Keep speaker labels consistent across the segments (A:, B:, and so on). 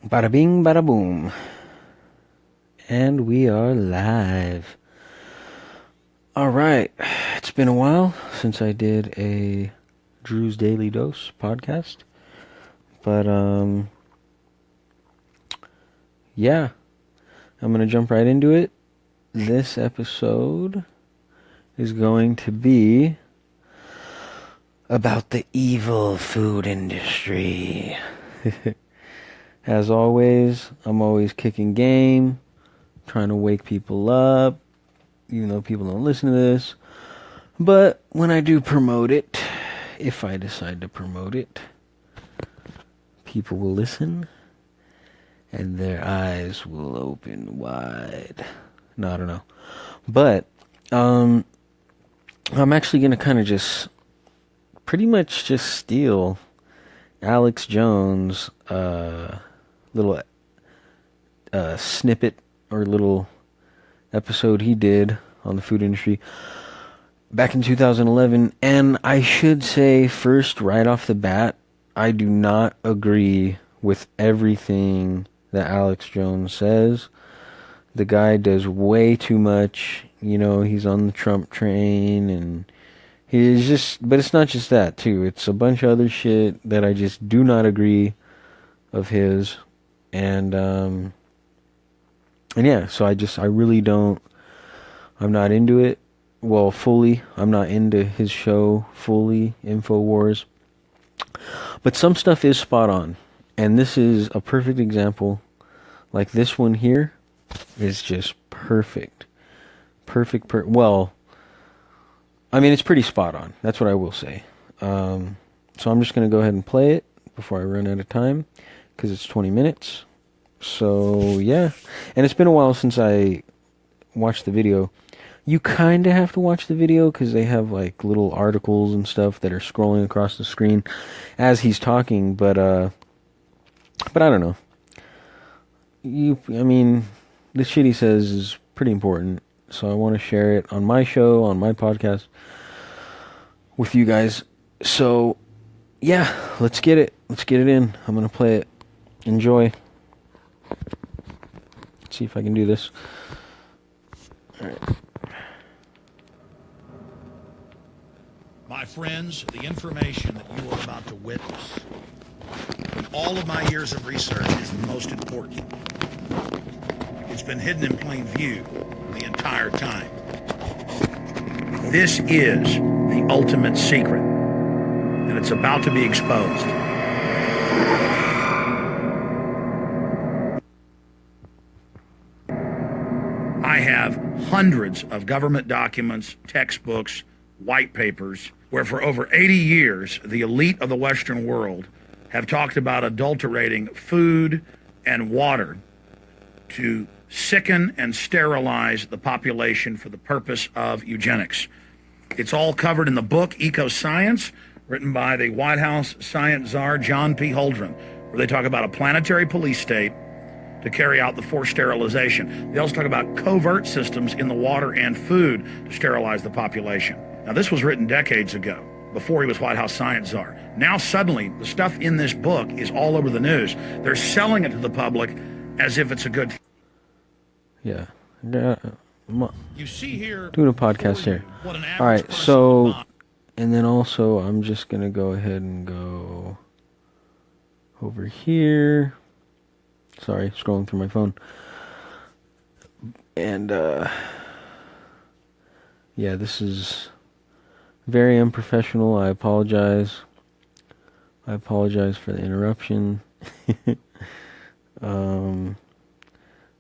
A: Bada bing, bada boom. And we are live. Alright, it's been a while since I did a Druze Daily Dose podcast. But, yeah, I'm going to jump right into it. This episode is going to be about the evil food industry. As always, I'm always kicking game, trying to wake people up, even though people don't listen to this. But when I do promote it, if I decide to promote it, people will listen and their eyes will open wide. No, I don't know. But I'm actually going to kind of just pretty much just steal Alex Jones' little snippet or little episode he did on the food industry back in 2011. And I should say first, right off the bat, I do not agree with everything that Alex Jones says. The guy does way too much. You know, he's on the Trump train and he's just, but it's not just that too. It's a bunch of other shit that I just do not agree of his. And yeah, so I really don't, I'm not into it. Well, fully, I'm not into his show fully, InfoWars. But some stuff is spot on. And this is a perfect example. Like this one here is just perfect. Well, I mean, it's pretty spot on. That's what I will say. So I'm just going to go ahead and play it before I run out of time, because it's 20 minutes. So, yeah. And it's been a while since I watched the video. You kind of have to watch the video because they have like little articles and stuff that are scrolling across the screen as he's talking. But I don't know. I mean, the shit he says is pretty important. So I want to share it on my show, on my podcast with you guys. So, yeah, let's get it. Let's get it in. I'm going to play it. Enjoy. Let's see if I can do this. All right.
B: My friends, the information that you are about to witness from all of my years of research is the most important. It's been hidden in plain view the entire time. This is the ultimate secret, and it's about to be exposed. I have hundreds of government documents, textbooks, white papers, where for over 80 years, the elite of the Western world have talked about adulterating food and water to sicken and sterilize the population for the purpose of eugenics. It's all covered in the book Eco Science, written by the White House science czar John P. Holdren, where they talk about a planetary police state to carry out the forced sterilization. They also talk about covert systems in the water and food to sterilize the population. Now, this was written decades ago, before he was White House science czar. Now, suddenly, the stuff in this book is all over the news. They're selling it to the public as if it's a good thing.
A: Yeah.
B: You see here,
A: doing a podcast here. All right, so, and then also, I'm just going to go ahead and go over here. Sorry, scrolling through my phone. And, yeah, this is very unprofessional. I apologize. I apologize for the interruption.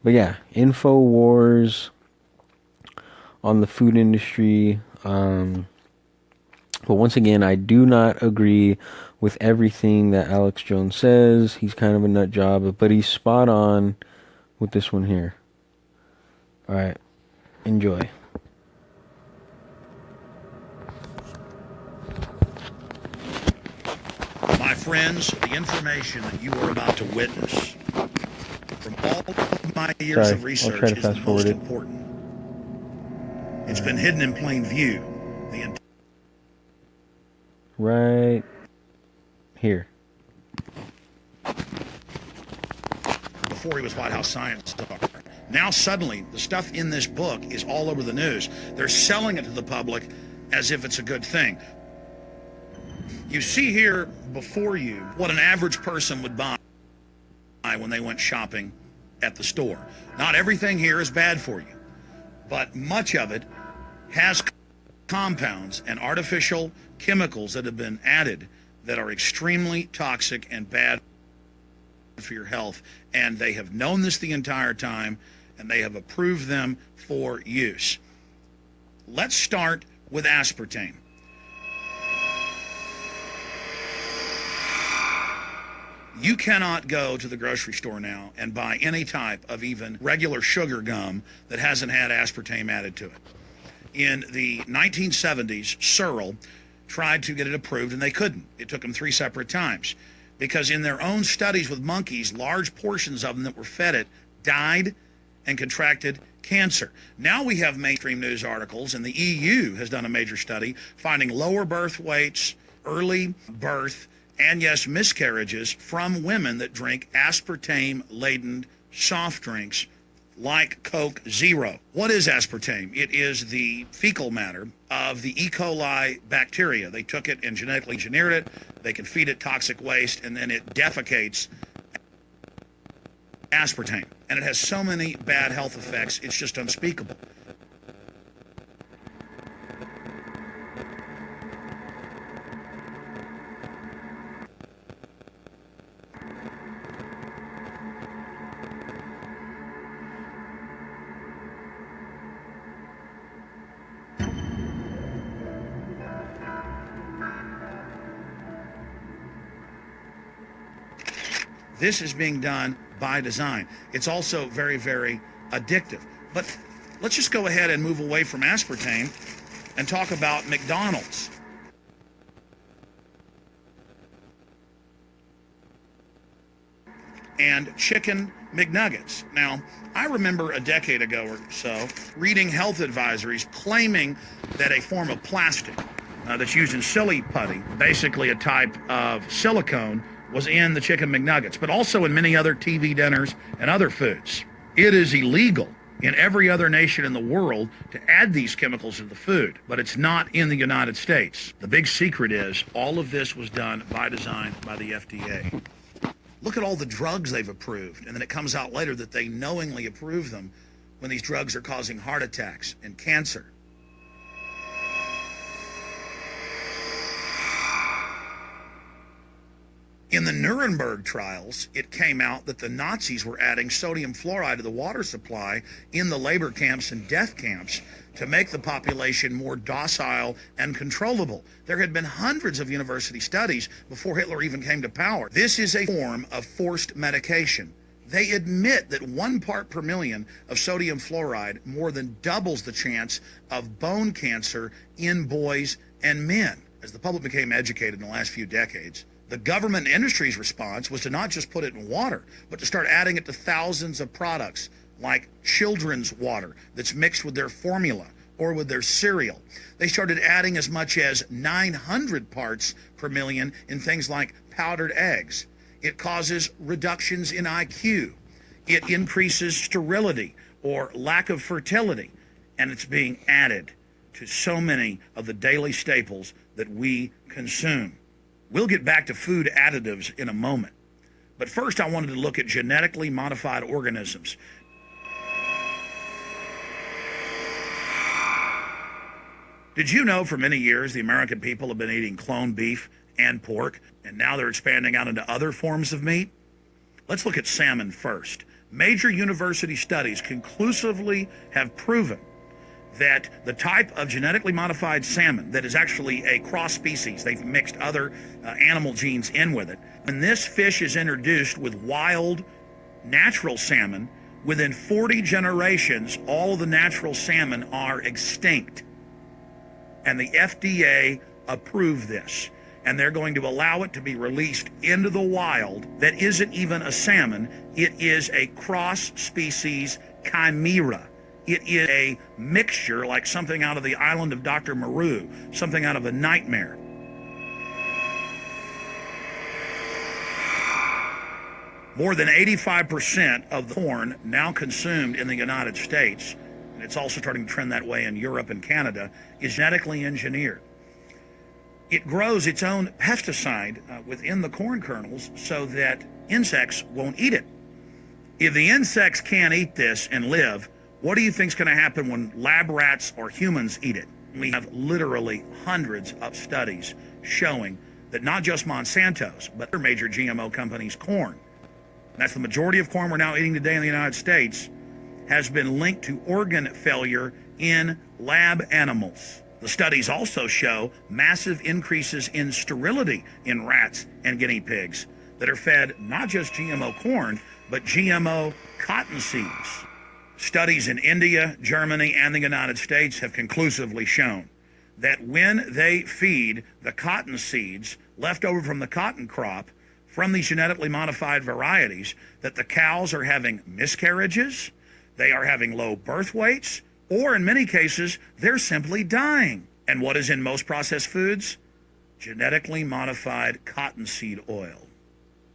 A: But yeah, InfoWars on the food industry. But once again, I do not agree with everything that Alex Jones says. He's kind of a nut job, but he's spot on with this one here. All right, enjoy.
B: My friends, the information that you are about to witness from all of my years of research is the most important. It's been hidden in plain view the entire
A: right here.
B: before he was White House science czar. Now suddenly, the stuff in this book is all over the news. They're selling it to the public as if it's a good thing. You see here before you what an average person would buy when they went shopping at the store. Not everything here is bad for you, but much of it has compounds and artificial chemicals that have been added that are extremely toxic and bad for your health. And they have known this the entire time, and they have approved them for use. Let's start with aspartame. You cannot go to the grocery store now and buy any type of even regular sugar gum that hasn't had aspartame added to it. In the 1970s, Searle tried to get it approved, and they couldn't. It took them 3 separate times because in their own studies with monkeys, large portions of them that were fed it died and contracted cancer. Now we have mainstream news articles, and the EU has done a major study finding lower birth weights, early birth, and yes, miscarriages from women that drink aspartame-laden soft drinks like Coke Zero. What is aspartame? It is the fecal matter of the E. coli bacteria. They took it and genetically engineered it. They can feed it toxic waste, and then it defecates aspartame. And it has so many bad health effects, it's just unspeakable. This is being done by design. It's also very, very addictive. But let's just go ahead and move away from aspartame and talk about McDonald's. And chicken McNuggets. Now, I remember a decade ago or so reading health advisories claiming that a form of plastic that's used in silly putty, basically a type of silicone, was in the chicken McNuggets, but also in many other TV dinners and other foods. It is illegal in every other nation in the world to add these chemicals to the food, but it's not in the United States. The big secret is all of this was done by design by the FDA. Look at all the drugs they've approved, and then it comes out later that they knowingly approve them when these drugs are causing heart attacks and cancer. In the Nuremberg trials, it came out that the Nazis were adding sodium fluoride to the water supply in the labor camps and death camps to make the population more docile and controllable. There had been hundreds of university studies before Hitler even came to power. This is a form of forced medication. They admit that 1 part per million of sodium fluoride more than doubles the chance of bone cancer in boys and men. As the public became educated in the last few decades, the government and industry's response was to not just put it in water, but to start adding it to thousands of products like children's water that's mixed with their formula or with their cereal. They started adding as much as 900 parts per million in things like powdered eggs. It causes reductions in IQ. It increases sterility or lack of fertility. And it's being added to so many of the daily staples that we consume. We'll get back to food additives in a moment. But first, I wanted to look at genetically modified organisms. Did you know for many years the American people have been eating cloned beef and pork, and now they're expanding out into other forms of meat? Let's look at salmon first. Major university studies conclusively have proven that the type of genetically modified salmon that is actually a cross species, they've mixed other animal genes in with it, when this fish is introduced with wild natural salmon, within 40 generations, all of the natural salmon are extinct. And the FDA approved this. And they're going to allow it to be released into the wild that isn't even a salmon. It is a cross-species chimera. It is a mixture like something out of the island of Dr. Moreau, something out of a nightmare. More than 85% of the corn now consumed in the United States, and it's also starting to trend that way in Europe and Canada, is genetically engineered. It grows its own pesticide within the corn kernels so that insects won't eat it. If the insects can't eat this and live, what do you think is going to happen when lab rats or humans eat it? We have literally hundreds of studies showing that not just Monsanto's, but other major GMO companies' corn, that's the majority of corn we're now eating today in the United States, has been linked to organ failure in lab animals. The studies also show massive increases in sterility in rats and guinea pigs that are fed not just GMO corn, but GMO cotton seeds. Studies in India, Germany, and the United States have conclusively shown that when they feed the cotton seeds left over from the cotton crop from these genetically modified varieties, that the cows are having miscarriages, they are having low birth weights, or in many cases, they're simply dying. And what is in most processed foods? Genetically modified cottonseed oil.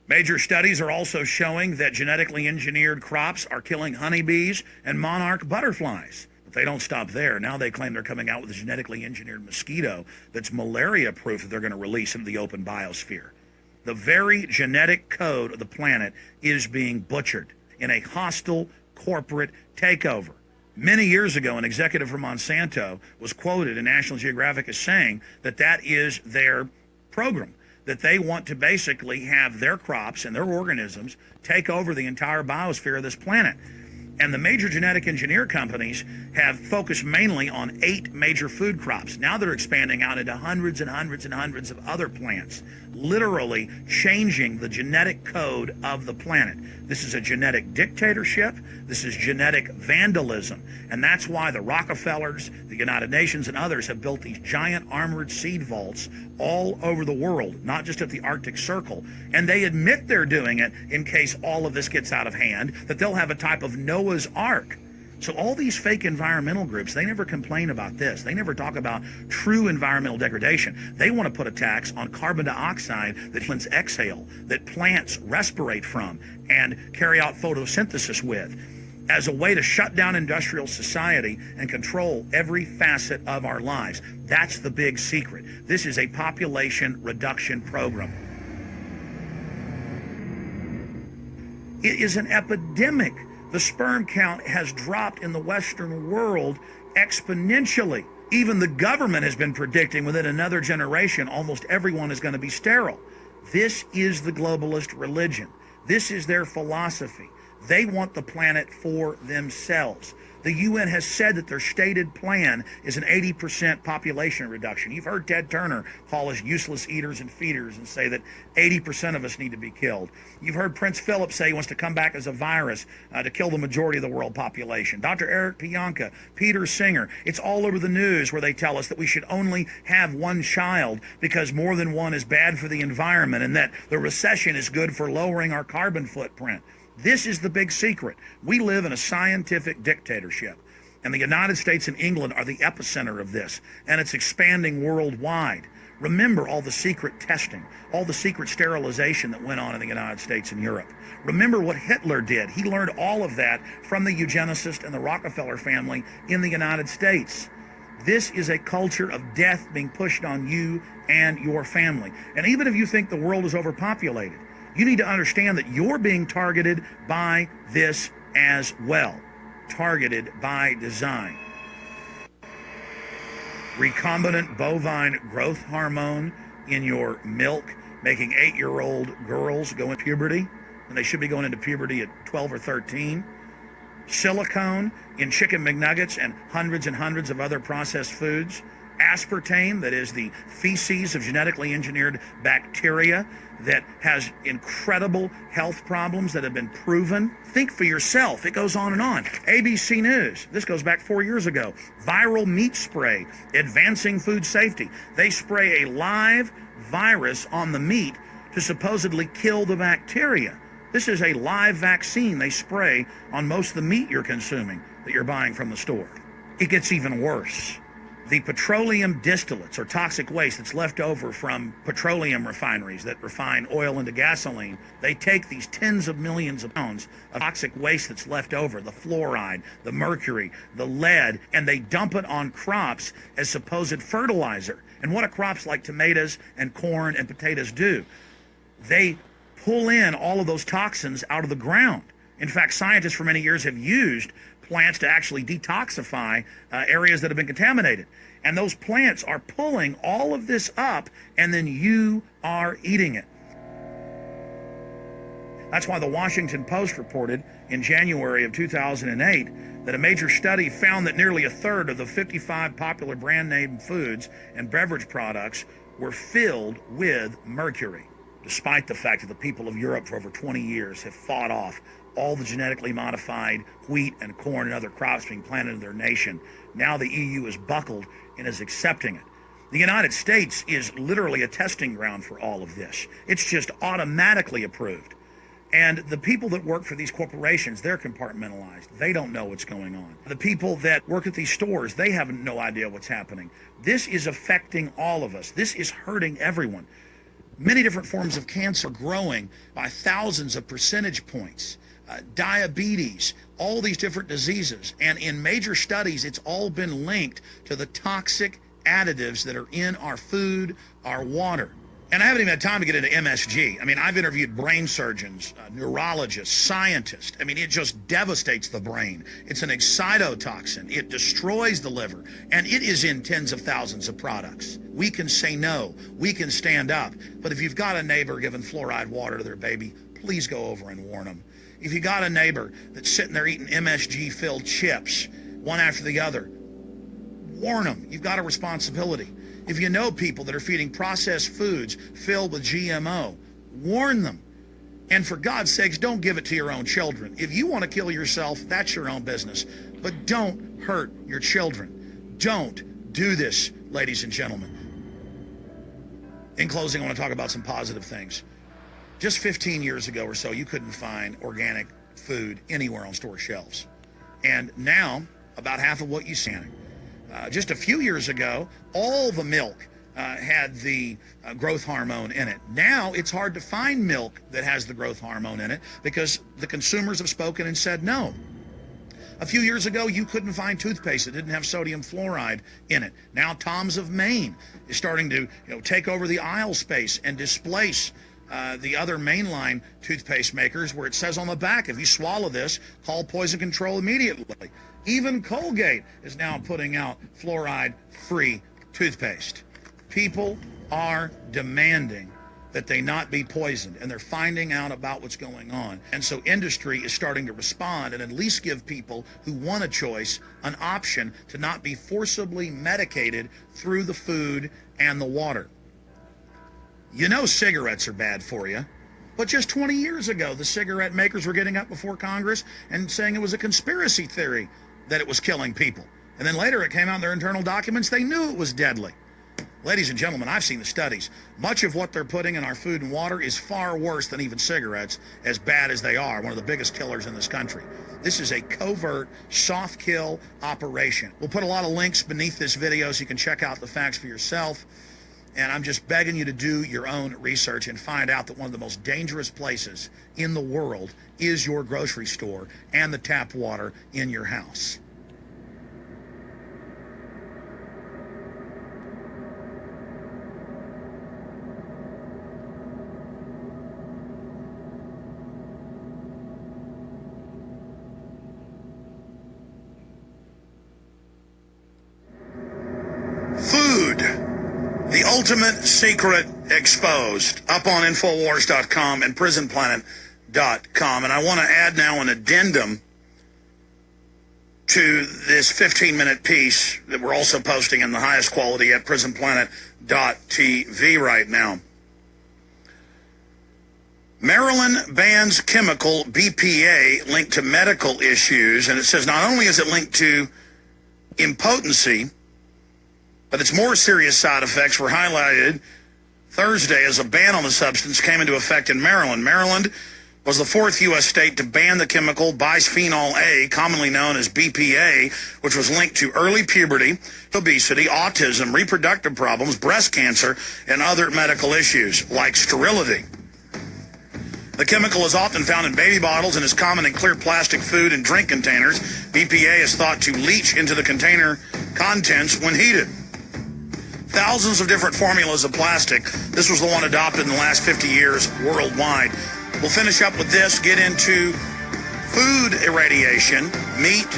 B: Major studies are also showing that genetically engineered crops are killing honeybees and monarch butterflies. But they don't stop there. Now they claim they're coming out with a genetically engineered mosquito that's malaria-proof that they're going to release into the open biosphere. The very genetic code of the planet is being butchered in a hostile corporate takeover. Many years ago, an executive from Monsanto was quoted in National Geographic as saying that that is their program, that they want to basically have their crops and their organisms take over the entire biosphere of this planet. And the major genetic engineer companies have focused mainly on 8 major food crops. Now they're expanding out into hundreds and hundreds and hundreds of other plants, literally changing the genetic code of the planet. This is a genetic dictatorship. This is genetic vandalism. And that's why the Rockefellers, the United Nations, and others have built these giant armored seed vaults all over the world, not just at the Arctic Circle. And they admit they're doing it in case all of this gets out of hand, that they'll have a type of Noah's Ark. So all these fake environmental groups, they never complain about this. They never talk about true environmental degradation. They want to put a tax on carbon dioxide that humans exhale, that plants respirate from and carry out photosynthesis with, as a way to shut down industrial society and control every facet of our lives. That's the big secret. This is a population reduction program. It is an epidemic. The sperm count has dropped in the Western world exponentially. Even the government has been predicting within another generation, almost everyone is going to be sterile. This is the globalist religion. This is their philosophy. They want the planet for themselves. The UN has said that their stated plan is an 80% population reduction. You've heard Ted Turner call us useless eaters and feeders and say that 80% of us need to be killed. You've heard Prince Philip say he wants to come back as a virus to kill the majority of the world population. Dr. Eric Pianka, Peter Singer, it's all over the news where they tell us that we should only have one child because more than one is bad for the environment and that the recession is good for lowering our carbon footprint. This is the big secret. We live in a scientific dictatorship, and the United States and England are the epicenter of this, and it's expanding worldwide. Remember all the secret testing, all the secret sterilization that went on in the United States and Europe. Remember what Hitler did. He learned all of that from the eugenicist and the Rockefeller family in the United States. This is a culture of death being pushed on you and your family. And even if you think the world is overpopulated, you need to understand that you're being targeted by this as well. Targeted by design. Recombinant bovine growth hormone in your milk, making 8-year-old girls go into puberty, and they should be going into puberty at 12 or 13. Silicone in chicken McNuggets and hundreds of other processed foods. Aspartame, that is the feces of genetically engineered bacteria that has incredible health problems that have been proven. Think for yourself. It goes on and on. ABC News, this goes back 4 years ago. Viral meat spray, advancing food safety. They spray a live virus on the meat to supposedly kill the bacteria. This is a live vaccine they spray on most of the meat you're consuming that you're buying from the store. It gets even worse. the petroleum distillates or toxic waste that's left over from petroleum refineries that refine oil into gasoline, they take these tens of millions of pounds of toxic waste that's left over, the fluoride, the mercury, the lead, and they dump it on crops as supposed fertilizer. And what do crops like tomatoes and corn and potatoes do? They pull in all of those toxins out of the ground. In fact, scientists for many years have used plants to actually detoxify areas that have been contaminated. And those plants are pulling all of this up, and then you are eating it. That's why the Washington Post reported in January of 2008 that a major study found that nearly a third of the 55 popular brand name foods and beverage products were filled with mercury, despite the fact that the people of Europe for over 20 years have fought off all the genetically modified wheat and corn and other crops being planted in their nation. Now the EU is buckled and is accepting it. The United States is literally a testing ground for all of this. It's just automatically approved. And the people that work for these corporations, they're compartmentalized. They don't know what's going on. The people that work at these stores, they have no idea what's happening. This is affecting all of us. This is hurting everyone. Many different forms of cancer growing by thousands of percentage points. Diabetes, all these different diseases. And in major studies, it's all been linked to the toxic additives that are in our food, our water. And I haven't even had time to get into MSG. I mean, I've interviewed brain surgeons, neurologists, scientists. I mean, it just devastates the brain. It's an excitotoxin. It destroys the liver. And it is in tens of thousands of products. We can say no. We can stand up. But if you've got a neighbor giving fluoride water to their baby, please go over and warn them. If you got a neighbor that's sitting there eating MSG-filled chips, one after the other, warn them. You've got a responsibility. If you know people that are feeding processed foods filled with GMO, warn them. And for God's sakes, don't give it to your own children. If you want to kill yourself, that's your own business. But don't hurt your children. Don't do this, ladies and gentlemen. In closing, I want to talk about some positive things. Just 15 years ago or so, you couldn't find organic food anywhere on store shelves. And now, about half of what you see. Just a few years ago, all the milk had the growth hormone in it. Now, it's hard to find milk that has the growth hormone in it because the consumers have spoken and said no. A few years ago, you couldn't find toothpaste that didn't have sodium fluoride in it. Now, Tom's of Maine is starting to take over the aisle space and displace the other mainline toothpaste makers, where it says on the back, if you swallow this, call poison control immediately. Even Colgate is now putting out fluoride-free toothpaste. People are demanding that they not be poisoned, and they're finding out about what's going on. And so industry is starting to respond and at least give people who want a choice an option to not be forcibly medicated through the food and the water. You know cigarettes are bad for you, but just 20 years ago, the cigarette makers were getting up before Congress and saying it was a conspiracy theory that it was killing people. And then later it came out in their internal documents, they knew it was deadly. Ladies and gentlemen, I've seen the studies. Much of what they're putting in our food and water is far worse than even cigarettes, as bad as they are, one of the biggest killers in this country. This is a covert, soft kill operation. We'll put a lot of links beneath this video so you can check out the facts for yourself. And I'm just begging you to do your own research and find out that one of the most dangerous places in the world is your grocery store and the tap water in your house. The ultimate secret exposed, up on Infowars.com and PrisonPlanet.com. And I want to add now an addendum to this 15-minute piece that we're also posting in the highest quality at PrisonPlanet.tv right now. Maryland bans chemical BPA linked to medical issues. And it says not only is it linked to impotency, but its more serious side effects were highlighted Thursday as a ban on the substance came into effect in Maryland. Maryland was the fourth U.S. state to ban the chemical bisphenol A, commonly known as BPA, which was linked to early puberty, obesity, autism, reproductive problems, breast cancer, and other medical issues like sterility. The chemical is often found in baby bottles and is common in clear plastic food and drink containers. BPA is thought to leach into the container contents when heated. Thousands of different formulas of plastic. This was the one adopted in the last 50 years worldwide. We'll finish up with this, get into food irradiation, meat,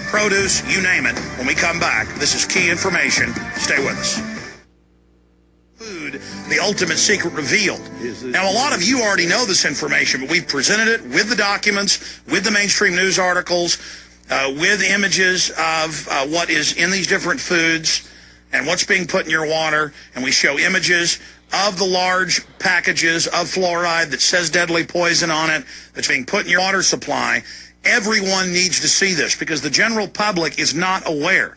B: produce, you name it. When we come back, this is key information. Stay with us. Food, the ultimate secret revealed. Now, a lot of you already know this information, but we've presented it with the documents, with the mainstream news articles, with images of what is in these different foods and what's being put in your water, and we show images of the large packages of fluoride that says deadly poison on it that's being put in your water supply. Everyone needs to see this because the general public is not aware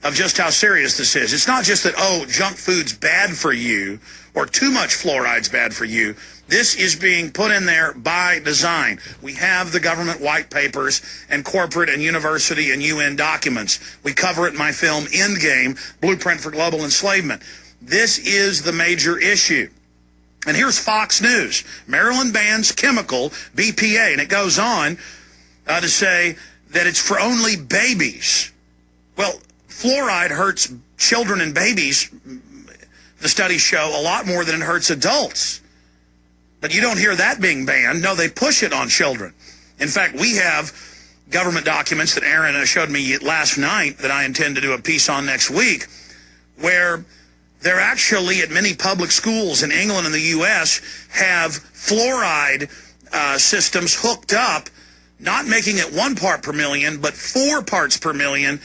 B: of just how serious this is. It's not just that, oh, junk food's bad for you or too much fluoride's bad for you. This is being put in there by design. We have the government white papers and corporate and university and UN documents. We cover it in my film, Endgame, Blueprint for Global Enslavement. This is the major issue. And here's Fox News. Maryland bans chemical BPA. And it goes on to say that it's for only babies. Well, fluoride hurts children and babies, the studies show, a lot more than it hurts adults. But you don't hear that being banned. No, they push it on children. In fact, we have government documents that Aaron showed me last night that I intend to do a piece on next week, where they're actually at many public schools in England and the U.S. have fluoride systems hooked up, not making it 1 part per million, but 4 parts per million.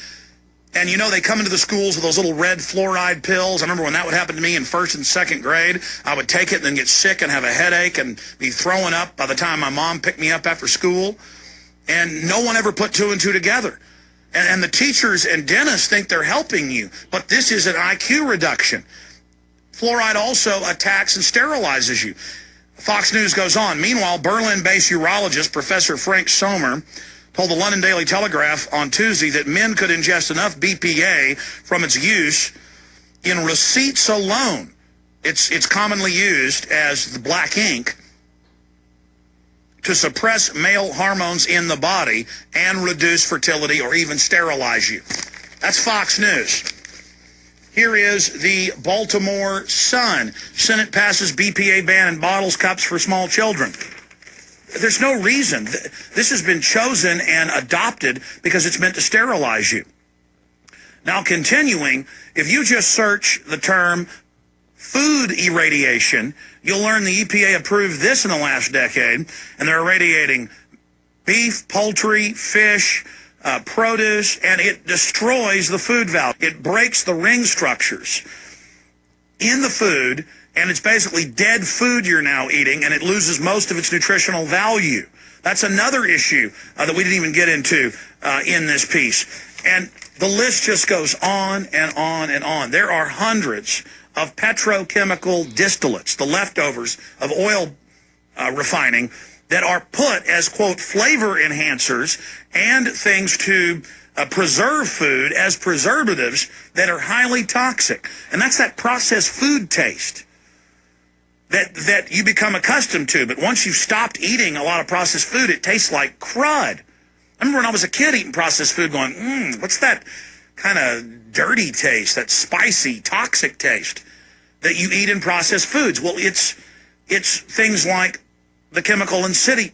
B: And, you know, they come into the schools with those little red fluoride pills. I remember when that would happen to me in 1st and 2nd grade. I would take it and then get sick and have a headache and be throwing up by the time my mom picked me up after school. And no one ever put 2 and 2 together. And the teachers and dentists think they're helping you. But this is an IQ reduction. Fluoride also attacks and sterilizes you. Fox News goes on. Meanwhile, Berlin-based urologist Professor Frank Sommer told the London Daily Telegraph on Tuesday that men could ingest enough BPA from its use in receipts alone. It's commonly used as the black ink to suppress male hormones in the body and reduce fertility or even sterilize you. That's Fox News. Here is the Baltimore Sun. Senate passes BPA ban in bottles, cups for small children. There's no reason. This has been chosen and adopted because it's meant to sterilize you. Now, continuing, if you just search the term food irradiation, you'll learn the EPA approved this in the last decade, and they're irradiating beef, poultry, fish, produce, and it destroys the food value. It breaks the ring structures in the food, and it's basically dead food you're now eating, and it loses most of its nutritional value. That's another issue that we didn't even get into in this piece. And the list just goes on and on and on. There are hundreds of petrochemical distillates, the leftovers of oil refining, that are put as, quote, flavor enhancers and things to preserve food as preservatives that are highly toxic. And that's that processed food taste that you become accustomed to. But once you've stopped eating a lot of processed food, it tastes like crud. I remember when I was a kid eating processed food going, what's that kind of dirty taste, that spicy, toxic taste that you eat in processed foods? Well, it's things like the chemical in silly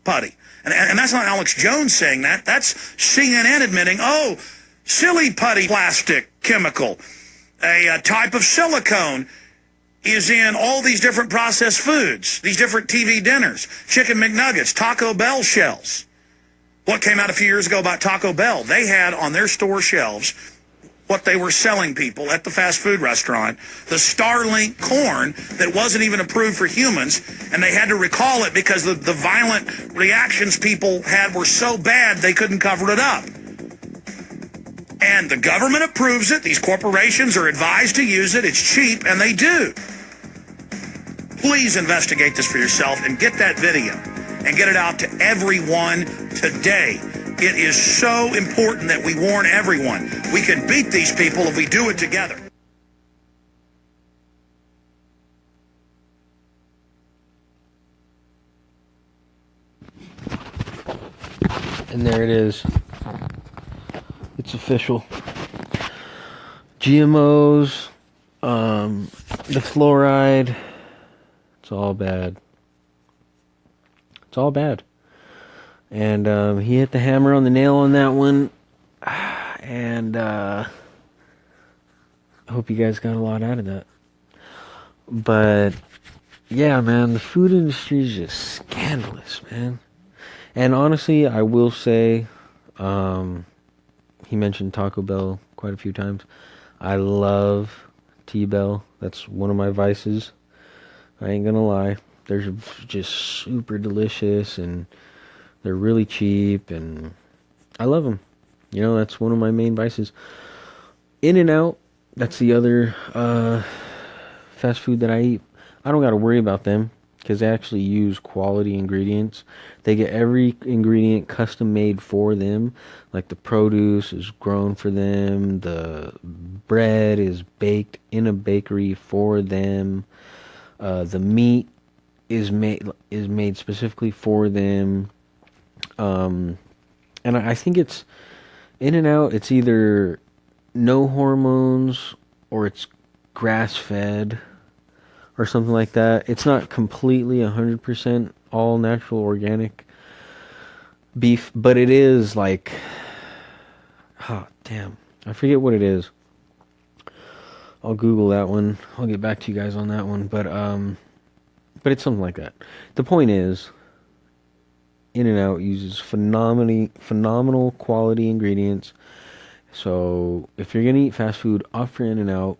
B: putty. And that's not Alex Jones saying that. That's CNN admitting, oh, silly putty plastic chemical, a type of silicone, is in all these different processed foods, these different TV dinners, chicken McNuggets, Taco Bell shells. What came out a few years ago about Taco Bell? They had on their store shelves what they were selling people at the fast food restaurant, the Starlink corn that wasn't even approved for humans, and they had to recall it because the violent reactions people had were so bad they couldn't cover it up. And the government approves it. These corporations are advised to use it. It's cheap, and they do. Please investigate this for yourself and get that video and get it out to everyone today. It is so important that we warn everyone. We can beat these people if we do it together.
A: And there it is. It's official. GMOs, the fluoride, it's all bad. It's all bad. And he hit the hammer on the nail on that one. And I hope you guys got a lot out of that. But yeah, man, the food industry is just scandalous, man. And honestly, I will say, he mentioned Taco Bell quite a few times. I love T-Bell. That's one of my vices. I ain't gonna lie. They're just super delicious, and they're really cheap, and I love them. You know, that's one of my main vices. In-N-Out, that's the other fast food that I eat. I don't gotta worry about them, because they actually use quality ingredients. They get every ingredient custom made for them. Like the produce is grown for them. The bread is baked in a bakery for them. The meat is made specifically for them. And I think it's In-N-Out. It's either no hormones or it's grass-fed or something like that. It's not completely 100% all natural organic beef, but it is like, oh damn, I forget what it is. I'll Google that one. I'll get back to you guys on that one, but it's something like that. The point is, In-N-Out uses phenomenal quality ingredients. So if you're gonna eat fast food, opt for In-N-Out.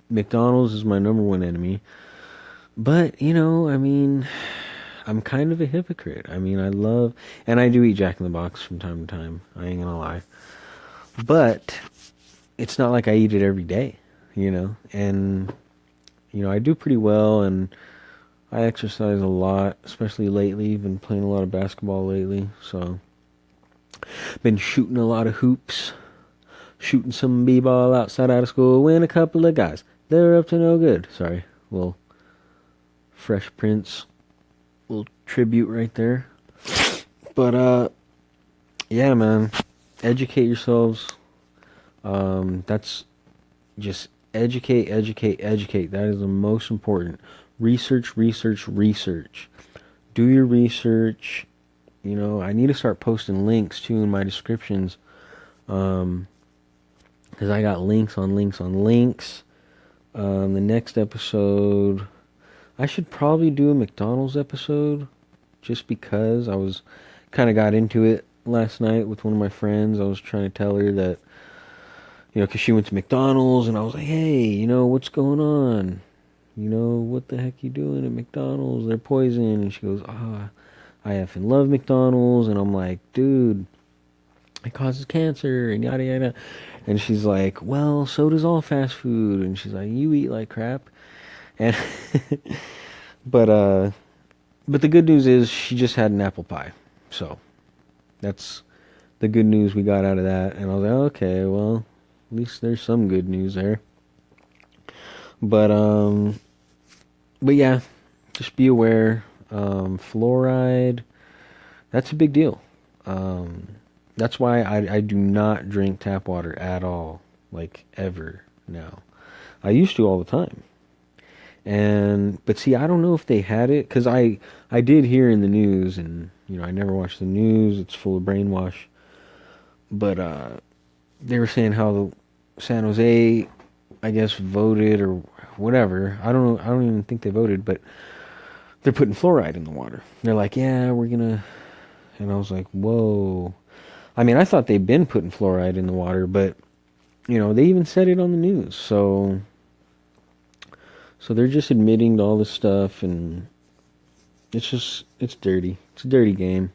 A: McDonald's is my number one enemy. But, you know, I mean, I'm kind of a hypocrite. I mean, and I do eat Jack in the Box from time to time. I ain't gonna lie. But it's not like I eat it every day, you know. And, you know, I do pretty well, and I exercise a lot, especially lately. Been playing a lot of basketball lately, so been shooting a lot of hoops. Shooting some b-ball outside out of school. Win a couple of guys. They're up to no good. Sorry. Little Fresh Prince. Little tribute right there. But, yeah, man. Educate yourselves. That's just educate. That is the most important. Research. Do your research. You know, I need to start posting links, too, in my descriptions. Because I got links on links. The next episode, I should probably do a McDonald's episode, just because I was kind of got into it last night with one of my friends. I was trying to tell her that, you know, because she went to McDonald's, and I was like, hey, you know, what's going on? You know, what the heck you doing at McDonald's? They're poison. And she goes, I effing love McDonald's. And I'm like, dude, it causes cancer and yada yada. And she's like, well, so does all fast food. And she's like, you eat like crap. And but the good news is she just had an apple pie. So that's the good news we got out of that. And I was like, okay, well, at least there's some good news there. But yeah, just be aware. Fluoride, that's a big deal. That's why I do not drink tap water at all, like ever now. I used to all the time. But see, I don't know if they had it, because I did hear in the news, and, you know, I never watch the news. It's full of brainwash. But they were saying how the San Jose, I guess, voted or whatever. I don't know. I don't even think they voted, but they're putting fluoride in the water. They're like, yeah, we're gonna. And I was like, whoa. I mean, I thought they'd been putting fluoride in the water, but, you know, they even said it on the news. So they're just admitting to all this stuff, and it's dirty. It's a dirty game.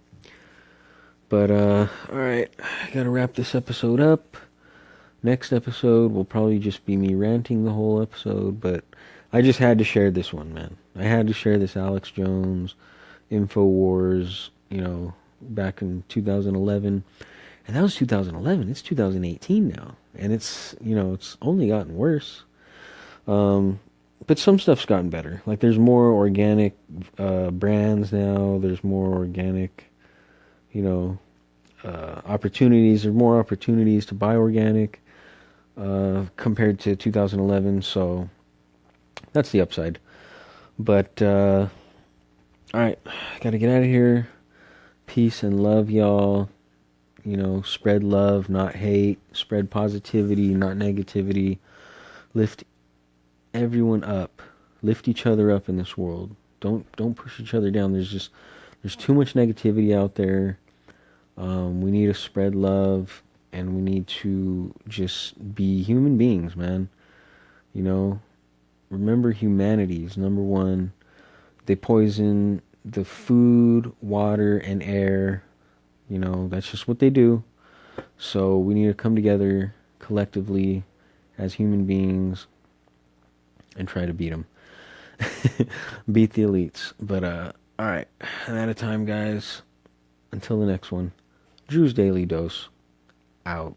A: But, alright, I gotta wrap this episode up. Next episode will probably just be me ranting the whole episode, but I just had to share this one, man. I had to share this Alex Jones, InfoWars, back in 2011. And that was 2011. It's 2018 now. And it's only gotten worse. But some stuff's gotten better. Like, there's more organic brands now. There's more organic, opportunities. There's more opportunities to buy organic compared to 2011. So that's the upside. But, all right. Gotta get out of here. Peace and love, y'all. Spread love, not hate. Spread positivity, not negativity. Lift everyone up. Lift each other up in this world. Don't push each other down. There's too much negativity out there. We need to spread love, and we need to just be human beings, man. Remember, humanity is number one. They poison the food, water, and air. That's just what they do. So we need to come together collectively as human beings and try to beat them. Beat the elites. But, alright. I'm out of time, guys. Until the next one. Drew's Daily Dose. Out.